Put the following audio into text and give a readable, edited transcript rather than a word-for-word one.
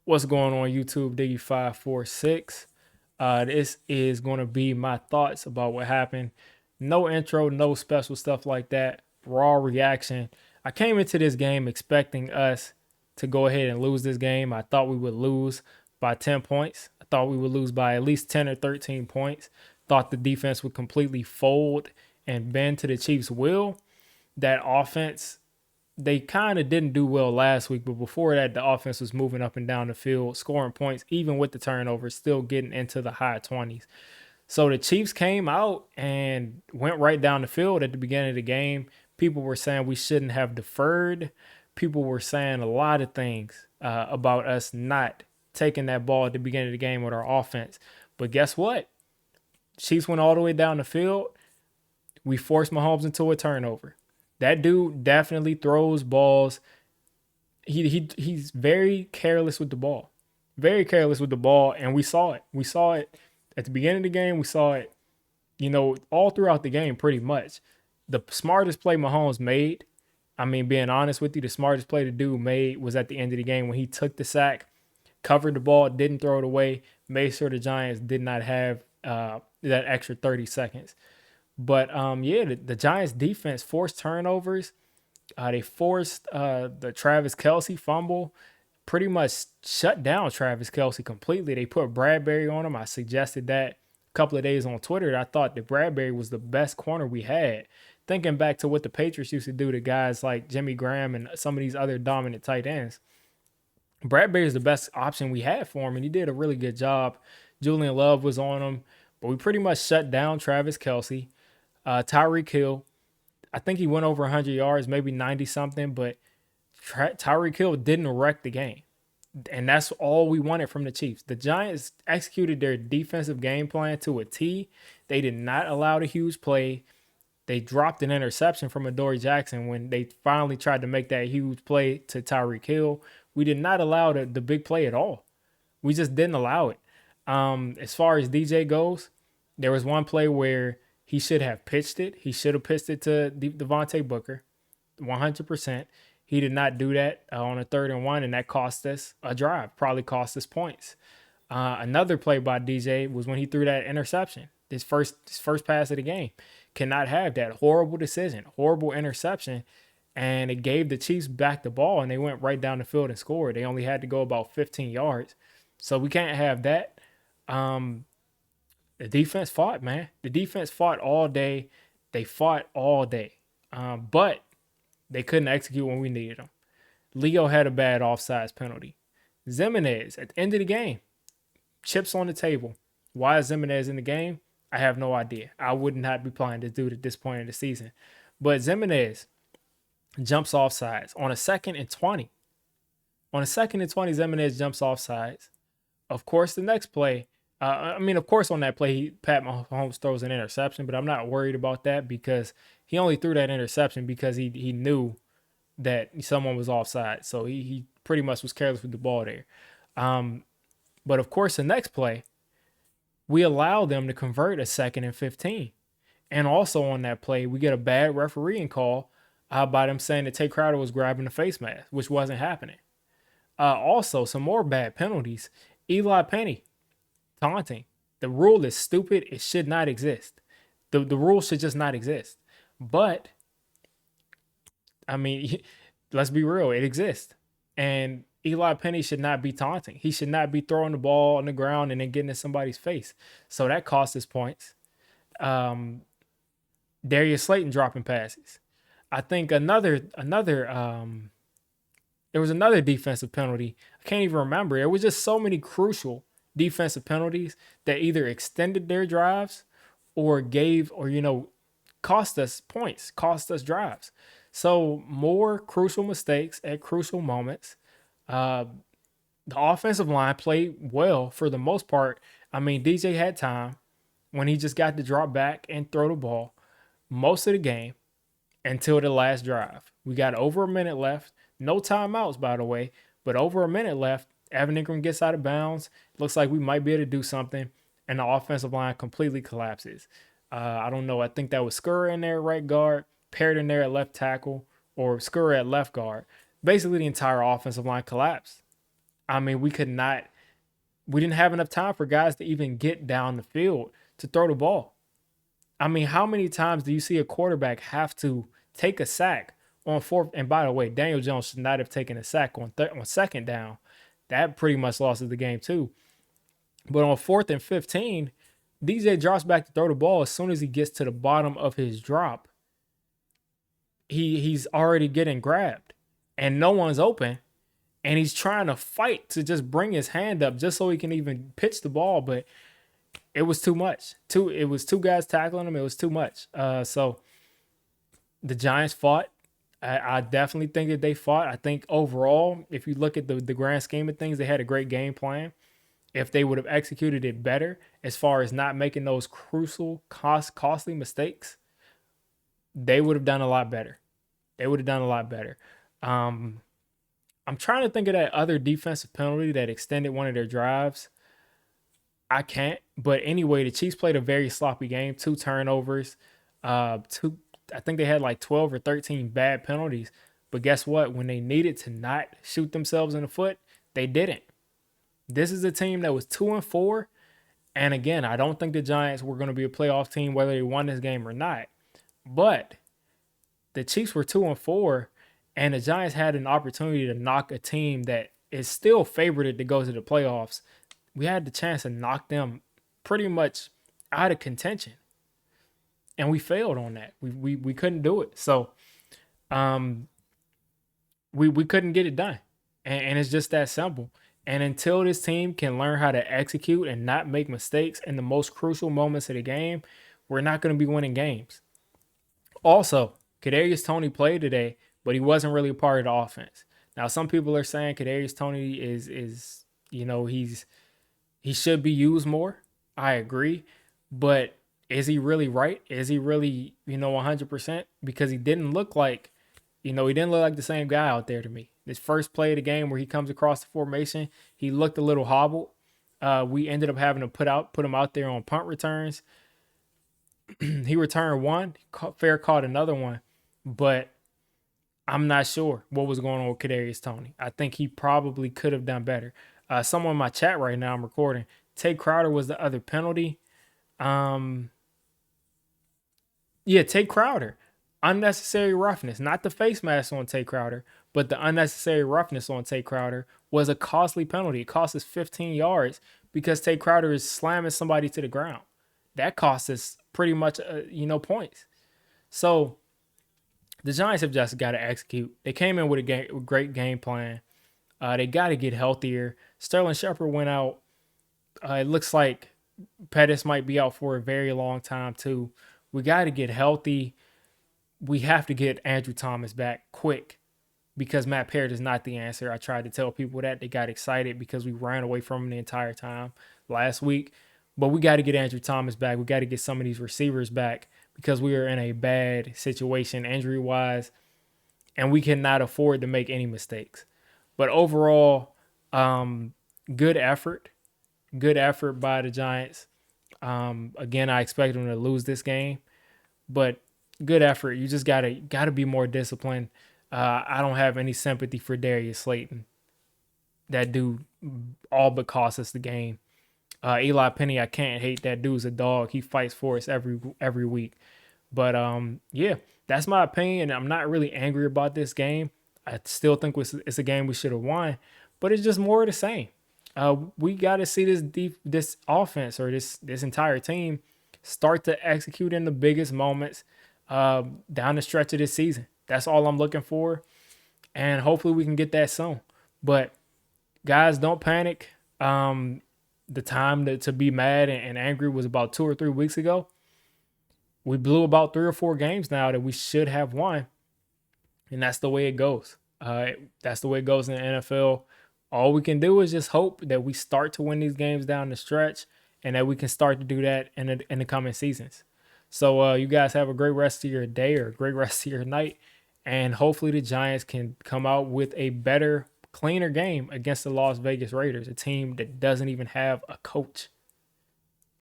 What's going on YouTube, Diggy546? This is going to be my thoughts about what happened. No intro, no special stuff like that. Raw reaction. I came into this game expecting us to go ahead and lose this game. I thought we would lose by 10 points. I thought we would lose by at least 10 or 13 points. Thought the defense would completely fold and bend to the Chiefs' will. That offense, they kind of didn't do well last week, but before that, the offense was moving up and down the field, scoring points, even with the turnovers, still getting into the high 20s. So the Chiefs came out and went right down the field at the beginning of the game. People were saying we shouldn't have deferred. People were saying a lot of things about us not taking that ball at the beginning of the game with our offense. But guess what? Chiefs went all the way down the field. We forced Mahomes into a turnover. That dude definitely throws balls. He's very careless with the ball. Very careless with the ball, and we saw it. We saw it at the beginning of the game. We saw it, all throughout the game pretty much. The smartest play Mahomes made, being honest with you, the smartest play the dude made was at the end of the game when he took the sack, covered the ball, didn't throw it away, made sure the Giants did not have that extra 30 seconds. But the Giants defense forced turnovers. They forced the Travis Kelce fumble, pretty much shut down Travis Kelce completely. They put Bradbury on him. I suggested that a couple of days on Twitter. I thought that Bradbury was the best corner we had. Thinking back to what the Patriots used to do to guys like Jimmy Graham and some of these other dominant tight ends, Bradbury is the best option we had for him, and he did a really good job. Julian Love was on him, but we pretty much shut down Travis Kelce. Tyreek Hill, I think he went over 100 yards, maybe 90 something, but Tyreek Hill didn't wreck the game. And that's all we wanted from the Chiefs. The Giants executed their defensive game plan to a T. They did not allow the huge play. They dropped an interception from Adoree Jackson when they finally tried to make that huge play to Tyreek Hill. We did not allow the big play at all. We just didn't allow it. As far as DJ goes, there was one play where he should have pitched it. He should have pitched it to Devontae Booker, 100%. He did not do that on a 3rd and 1, and that cost us a drive, probably cost us points. Another play by DJ was when he threw that interception, his first pass of the game. Cannot have that. Horrible decision, horrible interception, and it gave the Chiefs back the ball, and they went right down the field and scored. They only had to go about 15 yards. So we can't have that. The defense fought, man. The defense fought all day. They fought all day. But they couldn't execute when we needed them. Leo had a bad offsides penalty. Ximines, at the end of the game, chips on the table. Why is Ximines in the game? I have no idea. I would not be playing this dude at this point in the season. But Ximines jumps off sides on a 2nd and 20. On a 2nd and 20, Ximines jumps off sides. Of course, the next play, of course, on that play, Pat Mahomes throws an interception, but I'm not worried about that because he only threw that interception because he knew that someone was offside. So he pretty much was careless with the ball there. But of course, the next play, we allow them to convert a 2nd and 15. And also on that play, we get a bad refereeing call by them saying that Tae Crowder was grabbing the face mask, which wasn't happening. Also, some more bad penalties. Eli Penny, taunting. The rule is stupid. It should not exist. The rule should just not exist. But, let's be real. It exists. And Eli Penny should not be taunting. He should not be throwing the ball on the ground and then getting in somebody's face. So that cost us points. Darius Slayton dropping passes. I think there was another defensive penalty. I can't even remember. It was just so many crucial defensive penalties that either extended their drives or cost us points, cost us drives. So more crucial mistakes at crucial moments. The offensive line played well for the most part. DJ had time when he just got to drop back and throw the ball most of the game until the last drive. We got over a minute left. No timeouts, by the way, but over a minute left. Evan Ingram gets out of bounds. Looks like we might be able to do something, and the offensive line completely collapses. I don't know. I think that was Scurry in there at right guard, Parrott in there at left tackle, or Scurry at left guard. Basically, the entire offensive line collapsed. I mean, we didn't have enough time for guys to even get down the field to throw the ball. I mean, how many times do you see a quarterback have to take a sack on fourth? And by the way, Daniel Jones should not have taken a sack on second down. That pretty much lost the game too. But on 4th and 15, DJ drops back to throw the ball. As soon as he gets to the bottom of his drop, he's already getting grabbed, and no one's open. And he's trying to fight to just bring his hand up just so he can even pitch the ball, but it was too much. It was two guys tackling him. It was too much. So the Giants fought. I definitely think that they fought. I think overall, if you look at the grand scheme of things, they had a great game plan. If they would have executed it better, as far as not making those crucial, costly mistakes, they would have done a lot better. They would have done a lot better. I'm trying to think of that other defensive penalty that extended one of their drives. I can't. But anyway, the Chiefs played a very sloppy game. 2 turnovers. I think they had like 12 or 13 bad penalties. But guess what? When they needed to not shoot themselves in the foot, they didn't. This is a team that was 2-4. And again, I don't think the Giants were going to be a playoff team whether they won this game or not. But the Chiefs were 2-4. And the Giants had an opportunity to knock a team that is still favored to go to the playoffs. We had the chance to knock them pretty much out of contention. And we failed on that. We couldn't do it. So we couldn't get it done. And it's just that simple. And until this team can learn how to execute and not make mistakes in the most crucial moments of the game, we're not going to be winning games. Also, Kadarius Toney played today, but he wasn't really a part of the offense. Now, some people are saying Kadarius Toney is he should be used more. I agree, but is he really right? Is he really 100%? Because he didn't look like the same guy out there to me. This first play of the game where he comes across the formation, he looked a little hobbled. We ended up having to put him out there on punt returns. He returned one, fair caught another one, but I'm not sure what was going on with Kadarius Toney. I think he probably could have done better. Someone in my chat right now, I'm recording. Tae Crowder was the other penalty. Tae Crowder. Unnecessary roughness. Not the face mask on Tae Crowder, but the unnecessary roughness on Tae Crowder was a costly penalty. It cost us 15 yards because Tae Crowder is slamming somebody to the ground. That cost us pretty much, points. So the Giants have just got to execute. They came in with a great game plan. They got to get healthier. Sterling Shepard went out. It looks like Pettis might be out for a very long time too. We got to get healthy. We have to get Andrew Thomas back quick because Matt Parrott is not the answer. I tried to tell people that. They got excited because we ran away from him the entire time last week. But we got to get Andrew Thomas back. We got to get some of these receivers back because we are in a bad situation injury-wise, and we cannot afford to make any mistakes. But overall, good effort. Good effort by the Giants. Again, I expect them to lose this game, but good effort. You just gotta be more disciplined. I don't have any sympathy for Darius Slayton. That dude all but cost us the game. Eli Penny, I can't hate. That dude's a dog. He fights for us every week. But that's my opinion. I'm not really angry about this game. I still think it's a game we should have won, but it's just more of the same. We got to see this offense or this entire team start to execute in the biggest moments down the stretch of this season. That's all I'm looking for, and hopefully we can get that soon. But guys, don't panic. The time to be mad and angry was about 2 or 3 weeks ago. We blew about 3 or 4 games now that we should have won, and that's the way it goes. That's the way it goes in the NFL. All we can do is just hope that we start to win these games down the stretch and that we can start to do that in the coming seasons. So you guys have a great rest of your day or a great rest of your night, and hopefully the Giants can come out with a better, cleaner game against the Las Vegas Raiders, a team that doesn't even have a coach.